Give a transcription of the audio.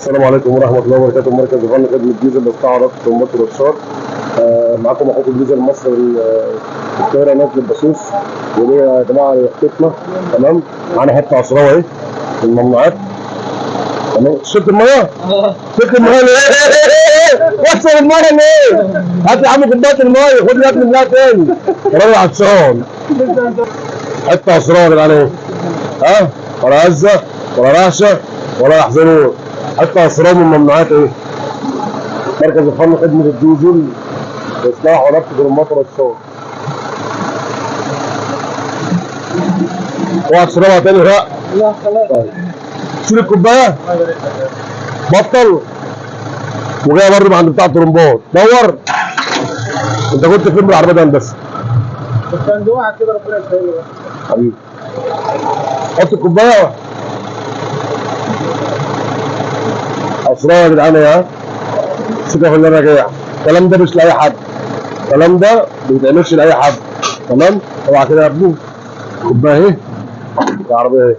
السلام عليكم ورحمة الله وبركاته. مركز غنى خدمة الجيزة للصعرة ثم الرشاد. معاكم اخوكم الجيزة المصري. الطايرة نازلة البسوس ودي يا جماعة يخطتنا. تمام، معانا حتة عصراوة اهي الممنوعات. تمام، شربت المية؟ شربت المية ليه؟ وصل المية ليه؟ هات يا عم كوباية المية، خد لي اكل منها تاني. راجل عطشان. حتة عصراوة يا جدعان اهي. ها؟ ولا عزة ولا رعشة ولا يحزنون. حتى عصراوة من الممنوعات اهي. مركز الفن خدمة الديزل إصلاح وربط جرمات والصوت. اوعى تشربها تاني بقى. لا خلاص. طيب شيل الكوباية. بطل. وجاية برضه عند بتاع الطرمبات. دور. أنت كنت فين بالعربية دي هندسة؟ كنت عند واحد كده ربنا يسهله بقى. حبيبي. حط الكوباية. عصراوة يا جدعان اهي. ها؟ ثقة في الله راجع. الكلام ده مش لأي حد. الكلام ده ما بيتعملش لأي حد. تمام؟ اوعى كده يا ابني. كوباية اهي. العربية اهي.